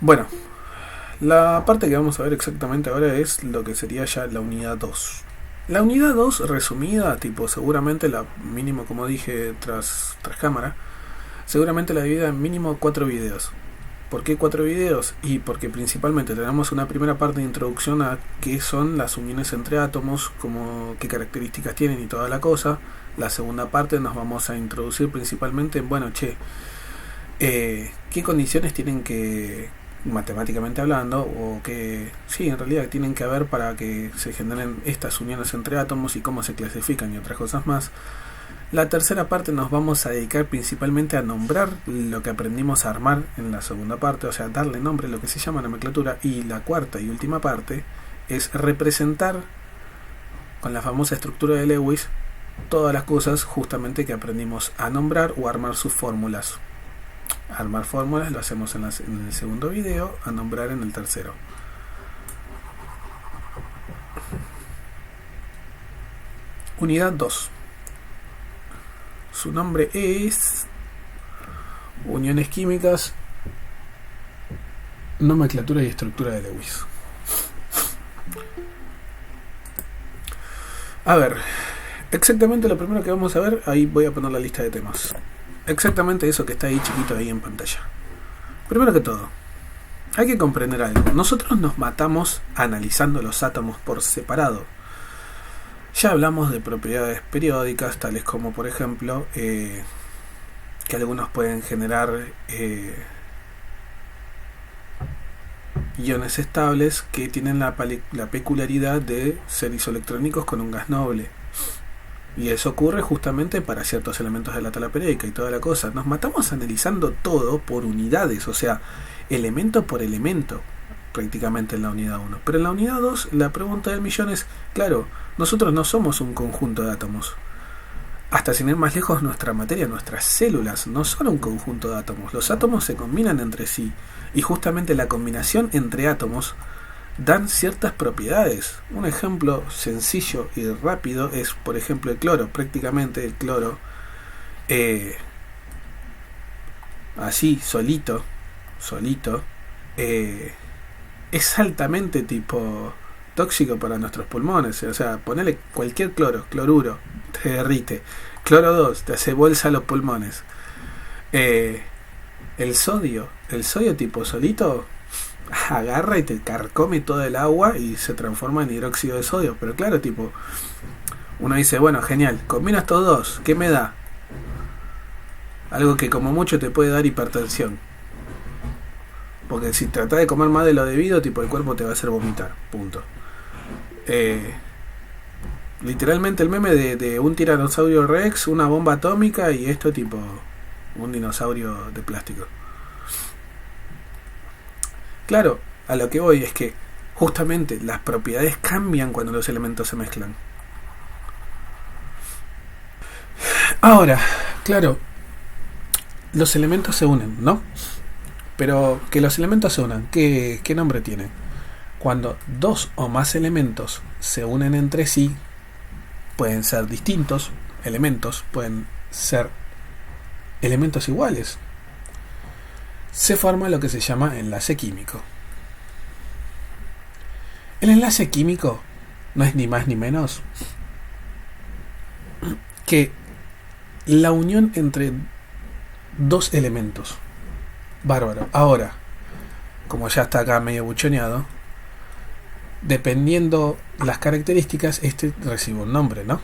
Bueno, la parte que vamos a ver exactamente ahora es lo que sería ya la unidad 2. La unidad 2 resumida, tipo seguramente la mínimo, como dije tras cámara, seguramente la divida en mínimo 4 videos. ¿Por qué 4 videos? Y porque principalmente tenemos una primera parte de introducción a qué son las uniones entre átomos, como qué características tienen y toda la cosa. La segunda parte nos vamos a introducir principalmente en, bueno, qué condiciones tienen que, matemáticamente hablando, o que, sí, en realidad tienen que haber para que se generen estas uniones entre átomos y cómo se clasifican y otras cosas más. La tercera parte nos vamos a dedicar principalmente a nombrar lo que aprendimos a armar en la segunda parte, o sea, darle nombre a lo que se llama nomenclatura. Y la cuarta y última parte es representar con la famosa estructura de Lewis todas las cosas justamente que aprendimos a nombrar o a armar sus fórmulas. Armar fórmulas lo hacemos en el segundo video, a nombrar en el tercero. Unidad 2. Su nombre es Uniones Químicas, Nomenclatura y Estructura de Lewis. A ver, exactamente lo primero que vamos a ver, ahí voy a poner la lista de temas. Exactamente eso que está ahí chiquito ahí en pantalla. Primero que todo, hay que comprender algo. Nosotros nos matamos analizando los átomos por separado. Ya hablamos de propiedades periódicas, tales como por ejemplo que algunos pueden generar iones estables que tienen la peculiaridad de ser isoelectrónicos con un gas noble. Y eso ocurre justamente para ciertos elementos de la tabla periódica y toda la cosa. Nos matamos analizando todo por unidades, o sea, elemento por elemento, prácticamente en la unidad 1. Pero en la unidad 2, la pregunta del millón es, claro, nosotros no somos un conjunto de átomos. Hasta sin ir más lejos, nuestra materia, nuestras células, no son un conjunto de átomos. Los átomos se combinan entre sí. Y justamente la combinación entre átomos dan ciertas propiedades. Un ejemplo sencillo y rápido es, por ejemplo, el cloro. Prácticamente el cloro, así, solito, es altamente tipo tóxico para nuestros pulmones. O sea, ponele cualquier cloruro, te derrite. Cloro 2, te hace bolsa los pulmones. El sodio tipo solito agarra y te carcome todo el agua y se transforma en hidróxido de sodio. Pero claro, tipo, uno dice, bueno, genial, combina estos dos, ¿qué me da? Algo que como mucho te puede dar hipertensión. Porque si tratás de comer más de lo debido, tipo, el cuerpo te va a hacer vomitar, punto. Literalmente el meme de un tiranosaurio rex, una bomba atómica y esto tipo un dinosaurio de plástico. Claro, a lo que voy es que justamente las propiedades cambian cuando los elementos se mezclan. Ahora, claro, los elementos se unen, ¿no? Pero que los elementos se unan, ¿qué nombre tienen? Cuando dos o más elementos se unen entre sí, pueden ser distintos elementos, pueden ser elementos iguales. Se forma lo que se llama enlace químico. El enlace químico no es ni más ni menos que la unión entre dos elementos. Bárbaro. Ahora, como ya está acá medio buchoneado, dependiendo las características, este recibe un nombre, ¿no?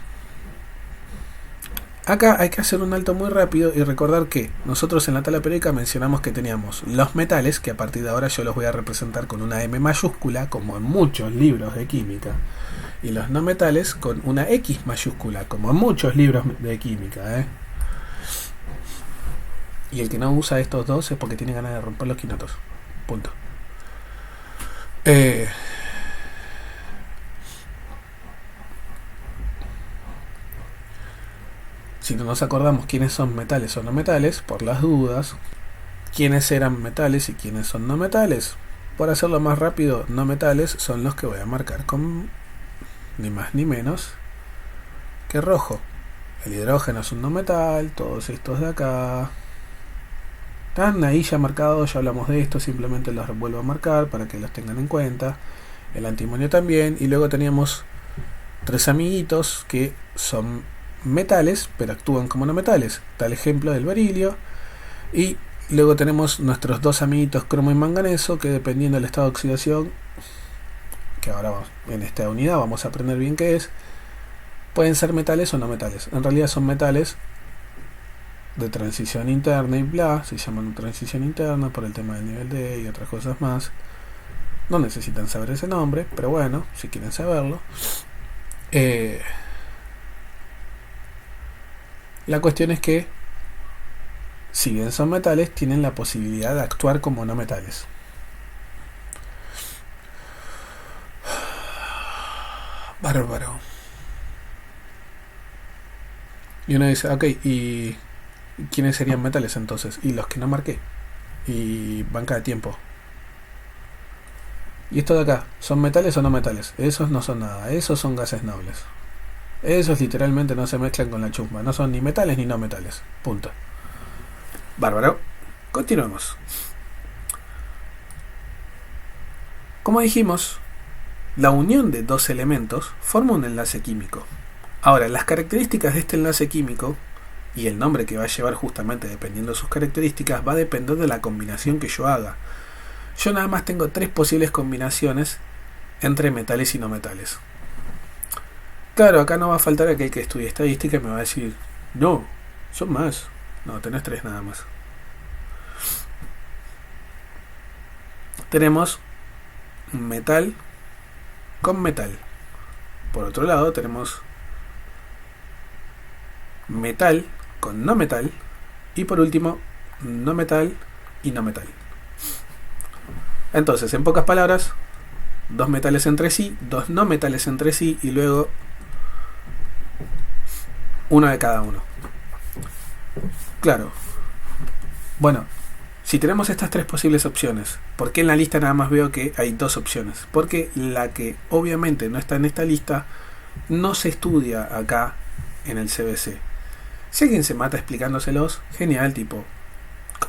Acá hay que hacer un alto muy rápido y recordar que nosotros en la tabla periódica mencionamos que teníamos los metales, que a partir de ahora yo los voy a representar con una M mayúscula, como en muchos libros de química, y los no metales con una X mayúscula, como en muchos libros de química, Y el que no usa estos dos es porque tiene ganas de romper los quinotos. Punto. Si no nos acordamos quiénes son metales o no metales, por las dudas, quiénes eran metales y quiénes son no metales. Por hacerlo más rápido, no metales son los que voy a marcar con ni más ni menos que rojo. El hidrógeno es un no metal, todos estos de acá. Están ahí ya marcados, ya hablamos de esto, simplemente los vuelvo a marcar para que los tengan en cuenta. El antimonio también. Y luego teníamos tres amiguitos que son metales, pero actúan como no metales. Tal ejemplo del berilio. Y luego tenemos nuestros dos amiguitos cromo y manganeso, que dependiendo del estado de oxidación, que ahora en esta unidad vamos a aprender bien qué es, pueden ser metales o no metales. En realidad son metales de transición interna y bla, se llaman transición interna por el tema del nivel D y otras cosas más. No necesitan saber ese nombre, pero bueno, si quieren saberlo. La cuestión es que, si bien son metales, tienen la posibilidad de actuar como no metales. Bárbaro. Y uno dice, ok, ¿y quiénes serían metales entonces? Y los que no marqué. Y banca de tiempo. Y esto de acá, ¿son metales o no metales? Esos no son nada, esos son gases nobles. Esos literalmente no se mezclan con la chusma, no son ni metales ni no metales. Punto. Bárbaro. Continuemos. Como dijimos, la unión de dos elementos forma un enlace químico. Ahora, las características de este enlace químico y el nombre que va a llevar justamente dependiendo de sus características va a depender de la combinación que yo haga. Yo nada más tengo tres posibles combinaciones entre metales y no metales. Claro, acá no va a faltar aquel que estudie estadística y me va a decir, no, son más. No, tenés tres nada más. Tenemos metal con metal. Por otro lado tenemos metal con no metal. Y por último, no metal y no metal. Entonces, en pocas palabras, dos metales entre sí, dos no metales entre sí y luego uno de cada uno. Claro. Bueno, si tenemos estas tres posibles opciones, ¿por qué en la lista nada más veo que hay dos opciones? Porque la que obviamente no está en esta lista no se estudia acá en el CBC. Si alguien se mata explicándoselos, genial, tipo,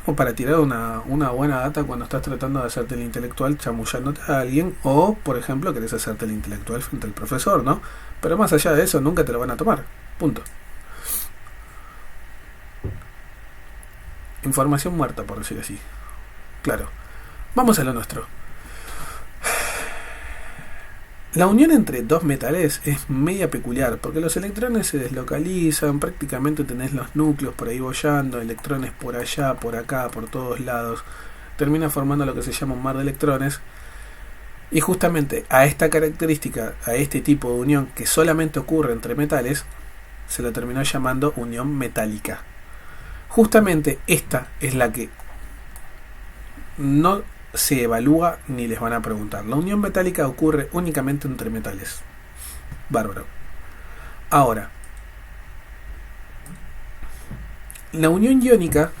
como para tirar una buena data cuando estás tratando de hacerte el intelectual chamullándote a alguien, o por ejemplo querés hacerte el intelectual frente al profesor, ¿no? Pero más allá de eso nunca te lo van a tomar, punto. Información muerta, por decir así. Claro, vamos a lo nuestro. La unión entre dos metales es media peculiar, porque los electrones se deslocalizan, prácticamente tenés los núcleos por ahí bollando, electrones por allá, por acá, por todos lados, termina formando lo que se llama un mar de electrones, y justamente a esta característica, a este tipo de unión que solamente ocurre entre metales, se lo terminó llamando unión metálica. Justamente esta es la que no se evalúa ni les van a preguntar. La unión metálica ocurre únicamente entre metales. Bárbaro. Ahora, la unión iónica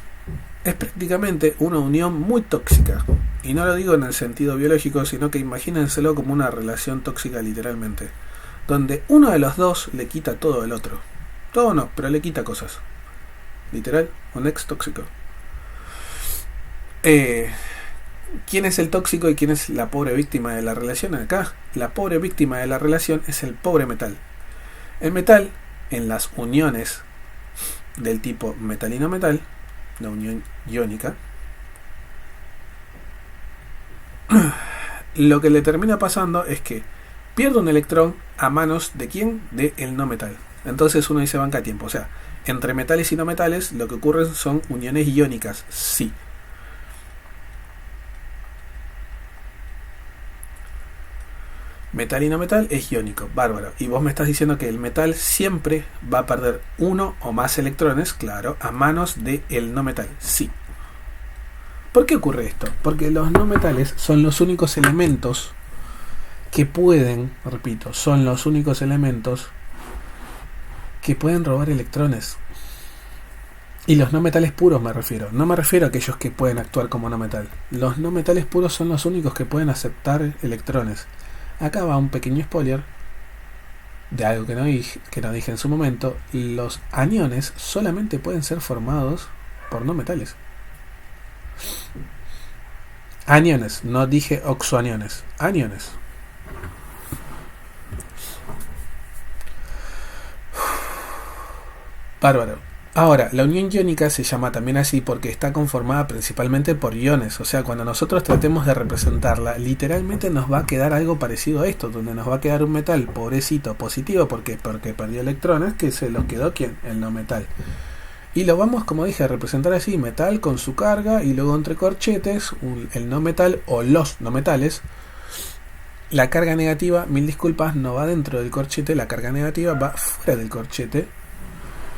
es prácticamente una unión muy tóxica. Y no lo digo en el sentido biológico, sino que imagínenselo como una relación tóxica literalmente. Donde uno de los dos le quita todo al otro. Todo no, pero le quita cosas. Literal, un ex tóxico. ¿Quién es el tóxico y quién es la pobre víctima de la relación? Acá, la pobre víctima de la relación es el pobre metal. El metal, en las uniones del tipo metal y no metal, la unión iónica, lo que le termina pasando es que pierde un electrón a manos de ¿quién? De el no metal. Entonces uno dice banca a tiempo. O sea, entre metales y no metales lo que ocurre son uniones iónicas, sí. Metal y no metal es iónico, bárbaro. Y vos me estás diciendo que el metal siempre va a perder uno o más electrones, claro, a manos del no metal, sí. ¿Por qué ocurre esto? Porque los no metales son los únicos elementos que pueden, repito, son los únicos elementos que pueden robar electrones. Y los no metales puros me refiero. No me refiero a aquellos que pueden actuar como no metal. Los no metales puros son los únicos que pueden aceptar electrones. Acá va un pequeño spoiler de algo que no dije en su momento. Los aniones solamente pueden ser formados por no metales. Aniones, no dije oxoaniones, aniones. Bárbaro. Ahora, la unión iónica se llama también así porque está conformada principalmente por iones. O sea, cuando nosotros tratemos de representarla, literalmente nos va a quedar algo parecido a esto, donde nos va a quedar un metal pobrecito positivo porque perdió electrones, que se los quedó ¿quién? El no metal. Y lo vamos, como dije, a representar así, metal con su carga y luego entre corchetes, el no metal o los no metales. La carga negativa, mil disculpas, no va dentro del corchete, la carga negativa va fuera del corchete.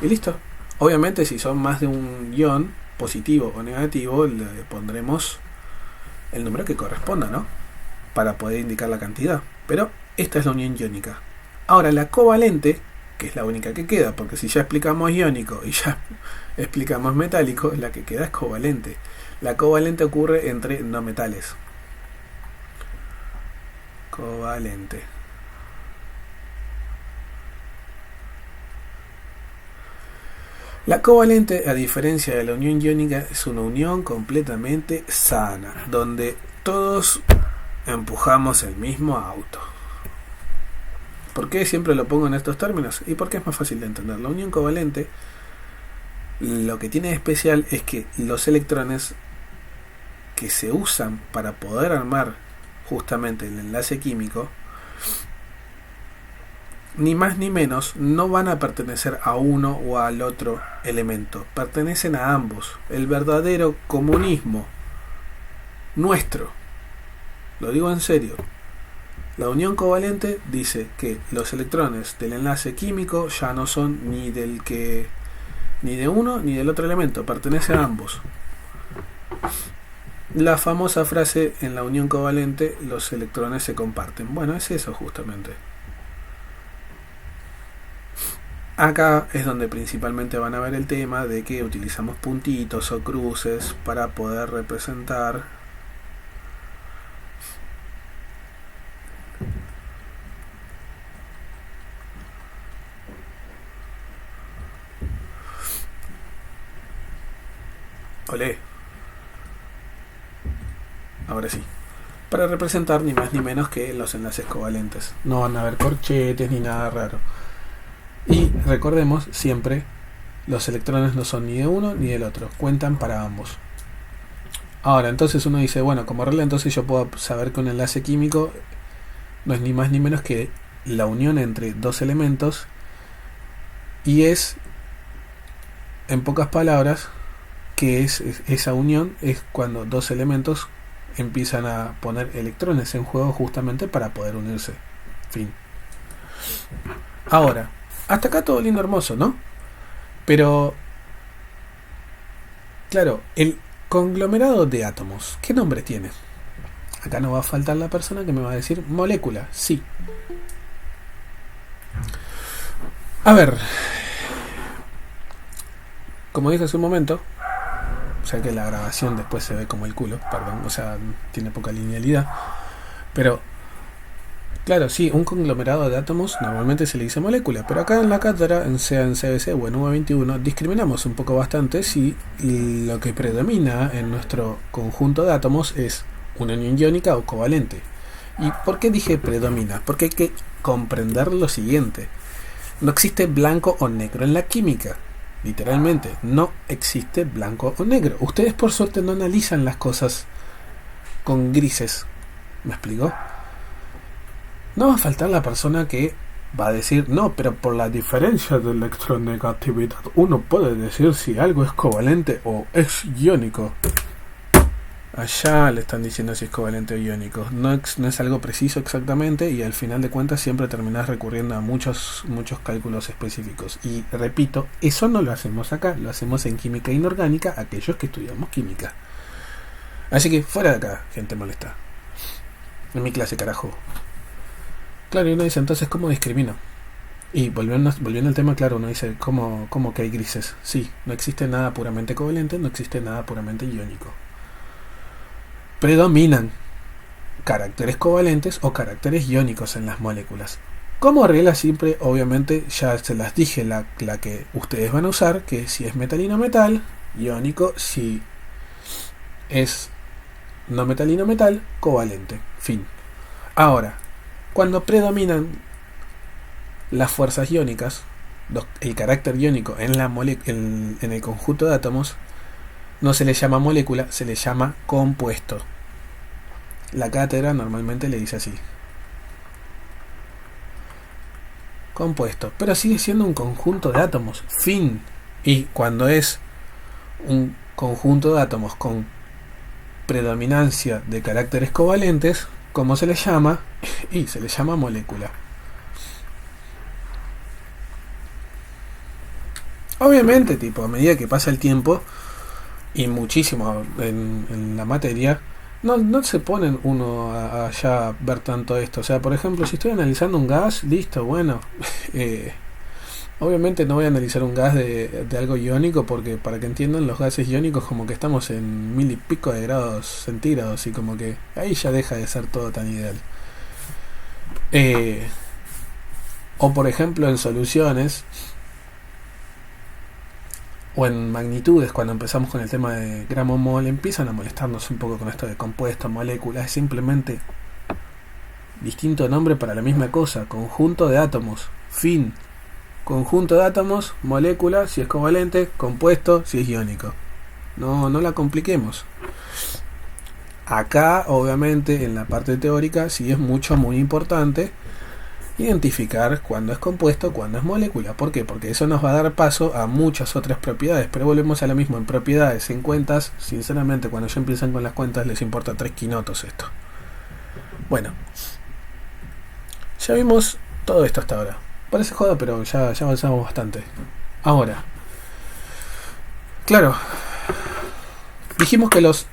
Y listo. Obviamente si son más de un ion, positivo o negativo, le pondremos el número que corresponda, ¿no? Para poder indicar la cantidad. Pero esta es la unión iónica. Ahora la covalente, que es la única que queda, porque si ya explicamos iónico y ya explicamos metálico, la que queda es covalente. La covalente ocurre entre no metales. Covalente. La covalente, a diferencia de la unión iónica, es una unión completamente sana, donde todos empujamos el mismo auto. ¿Por qué siempre lo pongo en estos términos? Y porque es más fácil de entender. La unión covalente, lo que tiene de especial es que los electrones que se usan para poder armar justamente el enlace químico, ni más ni menos, no van a pertenecer a uno o al otro elemento, pertenecen a ambos. El verdadero comunismo nuestro, lo digo en serio, la unión covalente dice que los electrones del enlace químico ya no son ni de uno ni del otro elemento, pertenecen a ambos. La famosa frase en la unión covalente, los electrones se comparten. Bueno, es eso justamente. Acá es donde principalmente van a ver el tema de que utilizamos puntitos o cruces para poder representar olé, ahora sí, para representar ni más ni menos que los enlaces covalentes. No van a haber corchetes ni nada raro. Y recordemos siempre, los electrones no son ni de uno ni del otro, cuentan para ambos. Ahora, entonces uno dice, bueno, como regla entonces yo puedo saber que un enlace químico no es ni más ni menos que la unión entre dos elementos, y es, en pocas palabras, que esa unión es cuando dos elementos empiezan a poner electrones en juego justamente para poder unirse. Fin. Ahora, hasta acá todo lindo, hermoso, ¿no? Pero, claro, el conglomerado de átomos, ¿qué nombre tiene? Acá no va a faltar la persona que me va a decir molécula, sí. A ver, como dije hace un momento, o sea que la grabación después se ve como el culo, perdón, o sea, tiene poca linealidad, pero claro, sí, un conglomerado de átomos normalmente se le dice molécula, pero acá en la cátedra, sea en CBC o en V21, discriminamos un poco bastante si lo que predomina en nuestro conjunto de átomos es una unión iónica o covalente. ¿Y por qué dije predomina? Porque hay que comprender lo siguiente. No existe blanco o negro en la química. Literalmente, no existe blanco o negro. Ustedes por suerte no analizan las cosas con grises. ¿Me explico? No va a faltar la persona que va a decir, no, pero por la diferencia de electronegatividad uno puede decir si algo es covalente o es iónico. Allá le están diciendo si es covalente o iónico. No es algo preciso exactamente, y al final de cuentas siempre terminás recurriendo a muchos cálculos específicos. Y repito, eso no lo hacemos acá, lo hacemos en química inorgánica, aquellos que estudiamos química. Así que fuera de acá, gente molesta. En mi clase, carajo. Claro, y uno dice, entonces, ¿cómo discrimino? Y volviendo al tema, claro, uno dice, ¿cómo que hay grises? Sí, no existe nada puramente covalente, no existe nada puramente iónico. Predominan caracteres covalentes o caracteres iónicos en las moléculas. Como regla siempre, obviamente, ya se las dije, la que ustedes van a usar, que si es metalino metal, iónico, si es no metal y no metal, covalente. Fin. Ahora, cuando predominan las fuerzas iónicas, el carácter iónico en el conjunto de átomos, no se le llama molécula, se le llama compuesto. La cátedra normalmente le dice así. Compuesto. Pero sigue siendo un conjunto de átomos. Fin. Y cuando es un conjunto de átomos con predominancia de caracteres covalentes, ¿cómo se le llama? Y se le llama molécula. Obviamente, tipo, a medida que pasa el tiempo y muchísimo en la materia, no se ponen uno allá a ver tanto esto. O sea, por ejemplo, si estoy analizando un gas, listo, bueno, obviamente no voy a analizar un gas de algo iónico, porque para que entiendan, los gases iónicos como que estamos en 1000 y pico de grados centígrados, y como que ahí ya deja de ser todo tan ideal. O por ejemplo en soluciones o en magnitudes, cuando empezamos con el tema de gramo mol, empiezan a molestarnos un poco con esto de compuesto, molécula. Es simplemente distinto nombre para la misma cosa, conjunto de átomos, fin. Conjunto de átomos, molécula si es covalente, compuesto si es iónico. No la compliquemos. Acá, obviamente, en la parte teórica, sí es muy importante identificar cuándo es compuesto, cuándo es molécula. ¿Por qué? Porque eso nos va a dar paso a muchas otras propiedades. Pero volvemos a lo mismo, en propiedades, en cuentas. Sinceramente, cuando ya empiezan con las cuentas, les importa 3 quinotos esto. Bueno, ya vimos todo esto hasta ahora. Parece joda, pero ya avanzamos bastante. Ahora, claro, dijimos que los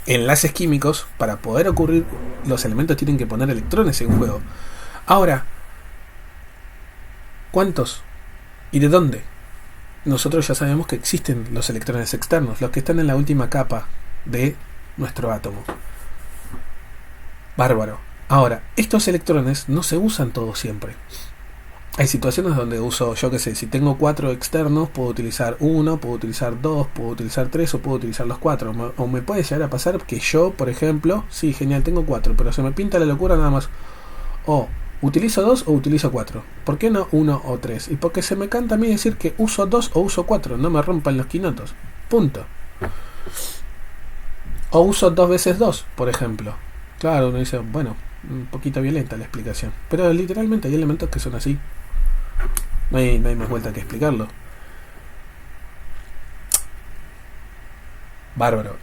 enlaces químicos, para poder ocurrir, los elementos tienen que poner electrones en juego. Ahora, ¿cuántos? ¿Y de dónde? Nosotros ya sabemos que existen los electrones externos, los que están en la última capa de nuestro átomo. Bárbaro. Ahora, estos electrones no se usan todos siempre. Hay situaciones donde uso, yo qué sé, si tengo 4 externos, puedo utilizar 1, puedo utilizar 2, puedo utilizar 3 o puedo utilizar los 4. O me puede llegar a pasar que yo, por ejemplo, sí, genial, tengo 4, pero se me pinta la locura nada más. O utilizo 2 o utilizo 4. ¿Por qué no 1 o 3? Y porque se me canta a mí decir que uso 2 o uso 4, no me rompan los quinotos. Punto. O uso 2 veces 2, por ejemplo. Claro, uno dice, bueno, un poquito violenta la explicación. Pero literalmente hay elementos que son así. No hay más vuelta que explicarlo. Bárbaro.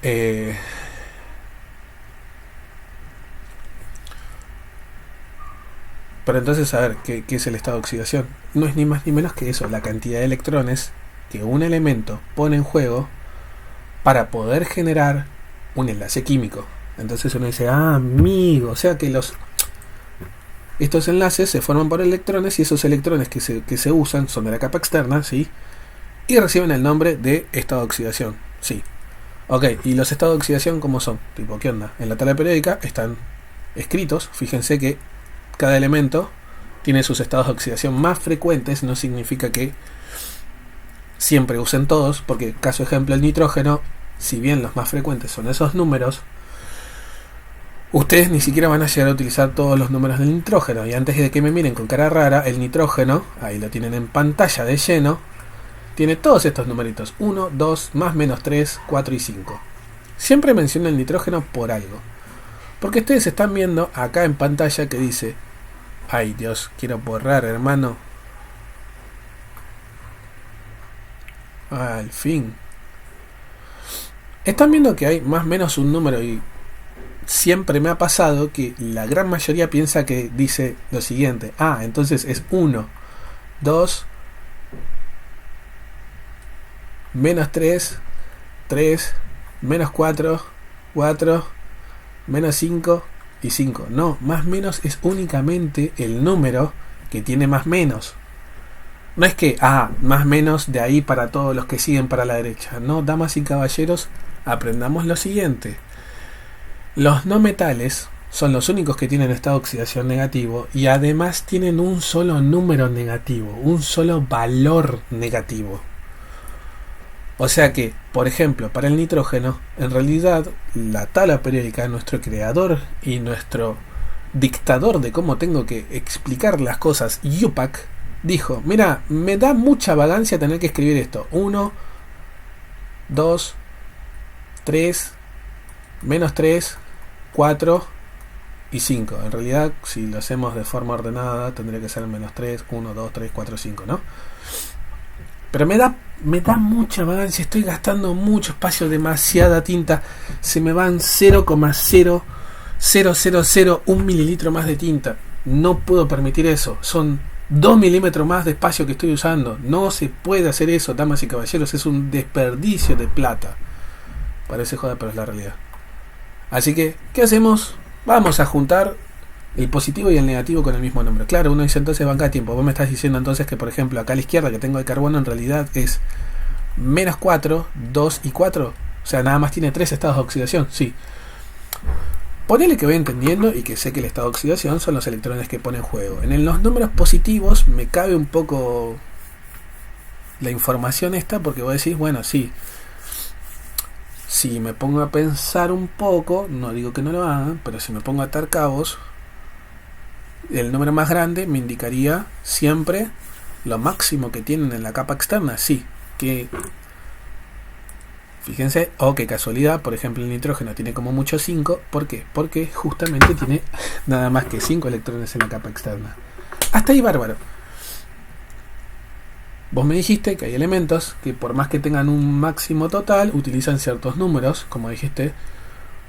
Pero entonces, a ver, ¿qué es el estado de oxidación? No es ni más ni menos que eso, la cantidad de electrones que un elemento pone en juego para poder generar un enlace químico. Entonces uno dice, amigo, o sea que estos enlaces se forman por electrones, y esos electrones que se usan son de la capa externa, ¿sí? Y reciben el nombre de estado de oxidación, sí. Ok, ¿y los estados de oxidación cómo son? Tipo, ¿qué onda? En la tabla periódica están escritos. Fíjense que cada elemento tiene sus estados de oxidación más frecuentes. No significa que siempre usen todos, porque caso ejemplo el nitrógeno, si bien los más frecuentes son esos números, ustedes ni siquiera van a llegar a utilizar todos los números del nitrógeno. Y antes de que me miren con cara rara, el nitrógeno, ahí lo tienen en pantalla de lleno, tiene todos estos numeritos: 1, 2, más menos 3, 4 y 5. Siempre menciono el nitrógeno por algo, porque ustedes están viendo acá en pantalla que dice, ay Dios, quiero borrar, hermano. Al fin. Están viendo que hay más o menos un número, y siempre me ha pasado que la gran mayoría piensa que dice lo siguiente: entonces es 1, 2, menos 3, 3, menos 4, 4, menos 5 y 5. No, más menos es únicamente el número que tiene más menos. No es que, más menos de ahí para todos los que siguen para la derecha. No, damas y caballeros, aprendamos lo siguiente. Los no metales son los únicos que tienen estado de oxidación negativo, y además tienen un solo número negativo, un solo valor negativo. O sea que, por ejemplo, para el nitrógeno, en realidad la tabla periódica, nuestro creador y nuestro dictador de cómo tengo que explicar las cosas, Yupak, dijo, mira, me da mucha vagancia tener que escribir esto. 1, 2, 3, menos 3, 4 y 5. En realidad, si lo hacemos de forma ordenada, tendría que ser menos 3, 1, 2, 3, 4, 5, ¿no? Pero me da mucha vagancia, estoy gastando mucho espacio, demasiada tinta, se me van 0,0001 mililitro más de tinta. No puedo permitir eso, son 2 milímetros más de espacio que estoy usando. No se puede hacer eso, damas y caballeros, es un desperdicio de plata. Parece joda, pero es la realidad. Así que, ¿qué hacemos? Vamos a juntar el positivo y el negativo con el mismo número. Claro, uno dice entonces banca tiempo. Vos me estás diciendo entonces que, por ejemplo, acá a la izquierda que tengo de carbono en realidad es menos 4, 2 y 4. O sea, nada más tiene 3 estados de oxidación. Sí. Ponele que voy entendiendo y que sé que el estado de oxidación son los electrones que pone en juego. En los números positivos me cabe un poco la información esta porque vos decís, bueno, sí. Si me pongo a pensar un poco, no digo que no lo hagan, pero si me pongo a atar cabos, el número más grande me indicaría siempre lo máximo que tienen en la capa externa. Sí, que fíjense, qué casualidad, por ejemplo el nitrógeno tiene como mucho 5. ¿Por qué? Porque justamente tiene nada más que 5 electrones en la capa externa. Hasta ahí bárbaro. Vos me dijiste que hay elementos que por más que tengan un máximo total, utilizan ciertos números, como dijiste.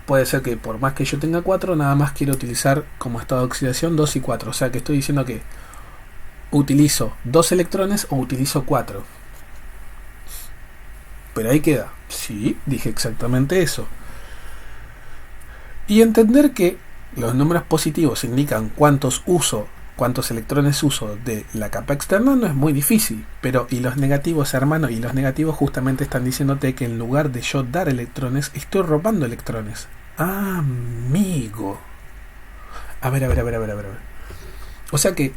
Puede ser que por más que yo tenga 4, nada más quiero utilizar como estado de oxidación 2 y 4. O sea que estoy diciendo que utilizo 2 electrones o utilizo 4. Pero ahí queda. Sí, dije exactamente eso. Y entender que los números positivos indican cuántos electrones uso de la capa externa no es muy difícil. Pero y los negativos, hermano, y los negativos justamente están diciéndote que en lugar de yo dar electrones, estoy robando electrones. Amigo. A ver. O sea que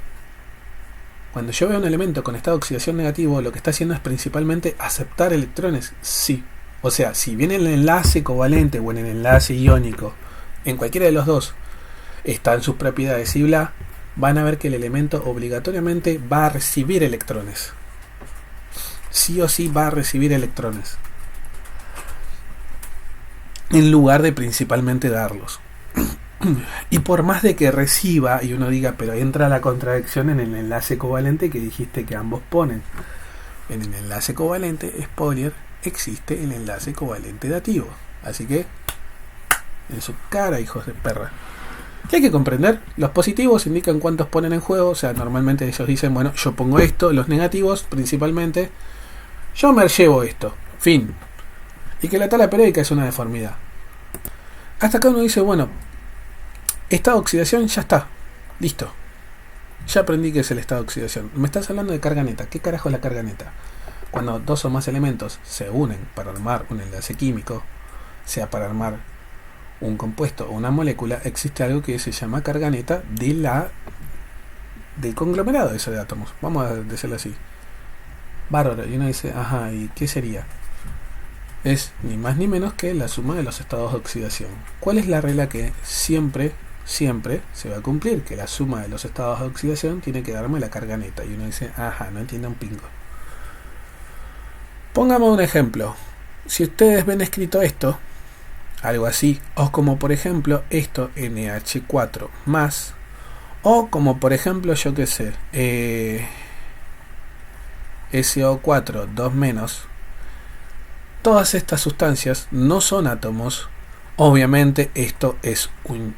cuando yo veo un elemento con estado de oxidación negativo, lo que está haciendo es principalmente aceptar electrones. Sí. O sea, si viene el enlace covalente o en el enlace iónico, en cualquiera de los dos, están sus propiedades y bla, van a ver que el elemento obligatoriamente va a recibir electrones. Sí o sí va a recibir electrones. En lugar de principalmente darlos. Y por más de que reciba, y uno diga, pero entra la contradicción en el enlace covalente que dijiste que ambos ponen. En el enlace covalente, spoiler, existe el enlace covalente dativo. Así que, en su cara, hijos de perra. ¿Qué hay que comprender? Los positivos indican cuántos ponen en juego. O sea, normalmente ellos dicen, bueno, yo pongo esto. Los negativos, principalmente, yo me llevo esto. Fin. Y que la tabla periódica es una deformidad. Hasta acá uno dice, bueno, estado de oxidación ya está. Listo. Ya aprendí qué es el estado de oxidación. Me estás hablando de carga neta. ¿Qué carajo es la carga neta? Cuando 2 o más elementos se unen para armar un enlace químico, sea para armar un compuesto o una molécula, existe algo que se llama carga neta del conglomerado de átomos. Vamos a decirlo así. Bárbaro. Y uno dice, ajá, ¿y qué sería? Es ni más ni menos que la suma de los estados de oxidación. ¿Cuál es la regla que siempre se va a cumplir? Que la suma de los estados de oxidación tiene que darme la carga neta. Y uno dice, ajá, no entiendo un pingo. Pongamos un ejemplo. Si ustedes ven escrito esto, algo así, o como por ejemplo esto, NH4 más, o como por ejemplo, yo qué sé, SO4 2 menos. Todas estas sustancias no son átomos. Obviamente esto es un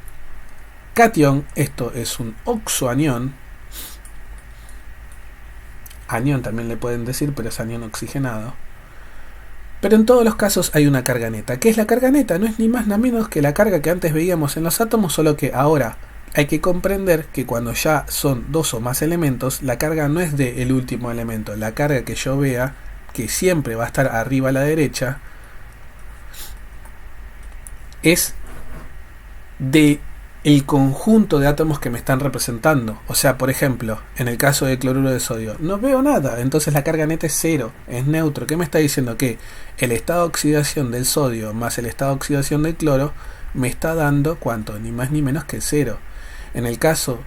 catión, esto es un oxoanión. Anión también le pueden decir, pero es anión oxigenado. Pero en todos los casos hay una carga neta. ¿Qué es la carga neta? No es ni más ni menos que la carga que antes veíamos en los átomos, solo que ahora hay que comprender que cuando ya son 2 o más elementos, la carga no es del último elemento. La carga que yo vea, que siempre va a estar arriba a la derecha, es de el conjunto de átomos que me están representando. O sea, por ejemplo, en el caso del cloruro de sodio, no veo nada, entonces la carga neta es cero, es neutro. ¿Qué me está diciendo? Que el estado de oxidación del sodio más el estado de oxidación del cloro me está dando, ¿cuánto? Ni más ni menos que cero. En el caso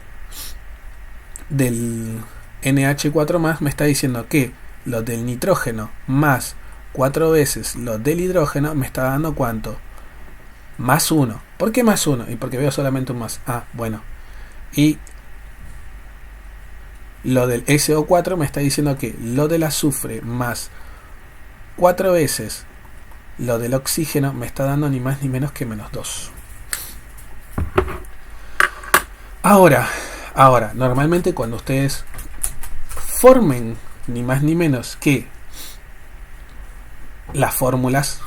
del NH4+, me está diciendo que lo del nitrógeno más 4 veces lo del hidrógeno me está dando ¿cuánto? Más 1. ¿Por qué más 1? Y porque veo solamente un más. Ah, bueno. Y lo del SO4 me está diciendo que lo del azufre más 4 veces lo del oxígeno me está dando ni más ni menos que menos 2. Ahora, normalmente cuando ustedes formen ni más ni menos que las fórmulas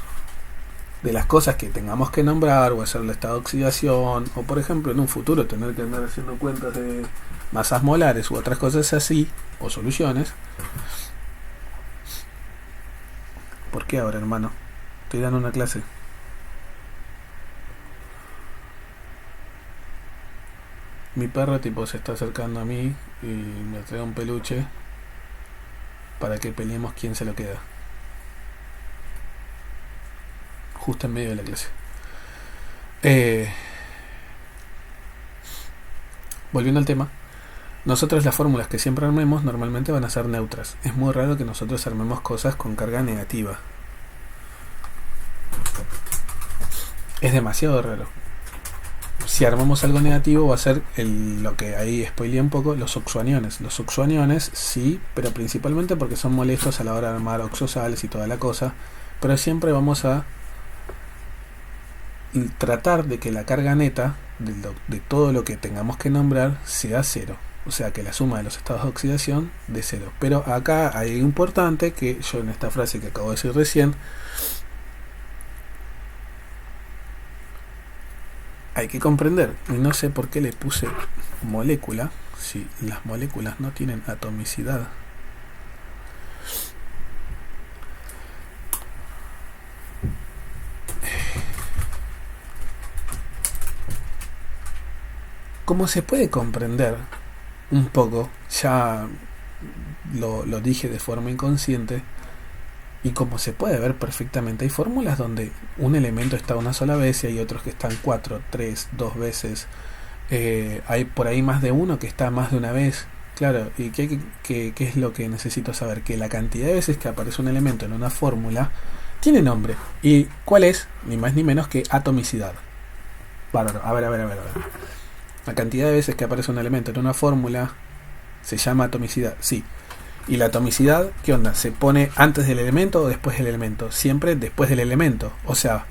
de las cosas que tengamos que nombrar o hacer el estado de oxidación, o por ejemplo en un futuro tener que andar haciendo cuentas de masas molares u otras cosas así, o soluciones. ¿Por qué ahora, hermano? Estoy dando una clase. Mi perro tipo se está acercando a mí y me trae un peluche para que peleemos quién se lo queda. Justo en medio de la clase. Volviendo al tema, nosotros las fórmulas que siempre armemos normalmente van a ser neutras. Es muy raro que nosotros armemos cosas con carga negativa. Es demasiado raro. Si armamos algo negativo va a ser lo que ahí spoileé un poco, los oxoaniones. Los oxoaniones sí, pero principalmente porque son molestos a la hora de armar oxosales y toda la cosa. Pero siempre vamos a tratar de que la carga neta de todo lo que tengamos que nombrar sea cero. O sea, que la suma de los estados de oxidación de cero. Pero acá hay algo importante que yo en esta frase que acabo de decir recién, hay que comprender. Y no sé por qué le puse molécula, si las moléculas no tienen atomicidad. Como se puede comprender un poco, ya lo dije de forma inconsciente, y como se puede ver perfectamente, hay fórmulas donde un elemento está una sola vez y hay otros que están 4, 3, 2 veces. Hay por ahí más de uno que está más de una vez. Claro, ¿y qué es lo que necesito saber? Que la cantidad de veces que aparece un elemento en una fórmula tiene nombre. ¿Y cuál es? Ni más ni menos que atomicidad. Bárbaro, a ver. La cantidad de veces que aparece un elemento en una fórmula se llama atomicidad, sí. ¿Y la atomicidad qué onda? ¿Se pone antes del elemento o después del elemento? Siempre después del elemento. O sea,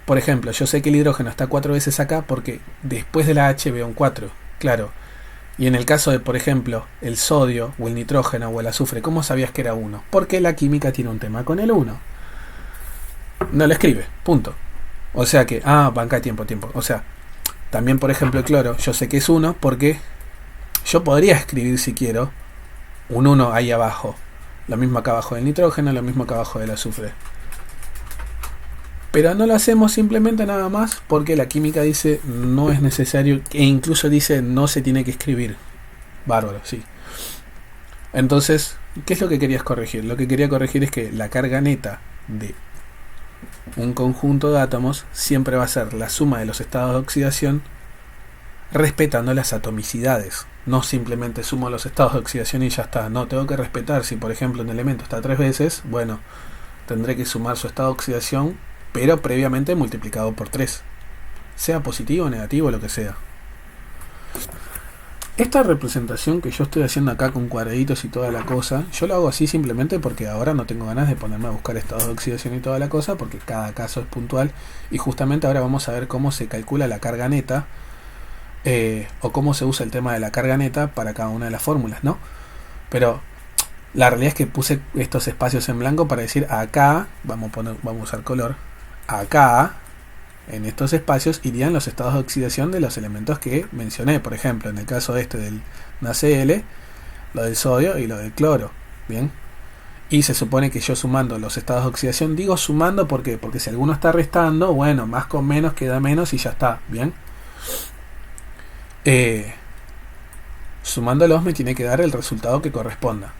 por ejemplo, yo sé que el hidrógeno está 4 veces acá porque después de la H veo un 4, claro. Y en el caso de, por ejemplo, el sodio o el nitrógeno o el azufre, ¿cómo sabías que era 1? Porque la química tiene un tema con el 1. No lo escribe, punto. O sea que, banca tiempo. O sea, también por ejemplo el cloro, yo sé que es 1 porque yo podría escribir si quiero un 1 ahí abajo. Lo mismo acá abajo del nitrógeno, lo mismo acá abajo del azufre. Pero no lo hacemos simplemente nada más porque la química dice no es necesario, e incluso dice no se tiene que escribir. Bárbaro, sí. Entonces, ¿qué es lo que querías corregir? Lo que quería corregir es que la carga neta de un conjunto de átomos siempre va a ser la suma de los estados de oxidación respetando las atomicidades. No simplemente sumo los estados de oxidación y ya está. No, tengo que respetar. Si por ejemplo un elemento está 3 veces, bueno, tendré que sumar su estado de oxidación, pero previamente multiplicado por 3. Sea positivo o negativo, lo que sea. Esta representación que yo estoy haciendo acá con cuadraditos y toda la cosa, yo lo hago así simplemente porque ahora no tengo ganas de ponerme a buscar estados de oxidación y toda la cosa, porque cada caso es puntual. Y justamente ahora vamos a ver cómo se calcula la carga neta, o cómo se usa el tema de la carga neta para cada una de las fórmulas, ¿no? Pero la realidad es que puse estos espacios en blanco para decir acá, vamos a usar color, acá en estos espacios irían los estados de oxidación de los elementos que mencioné. Por ejemplo, en el caso este del NaCl, lo del sodio y lo del cloro. Bien. Y se supone que yo sumando los estados de oxidación, digo sumando ¿por qué? Porque si alguno está restando, bueno, más con menos queda menos y ya está. Bien. Eh, Sumándolos me tiene que dar el resultado que corresponda.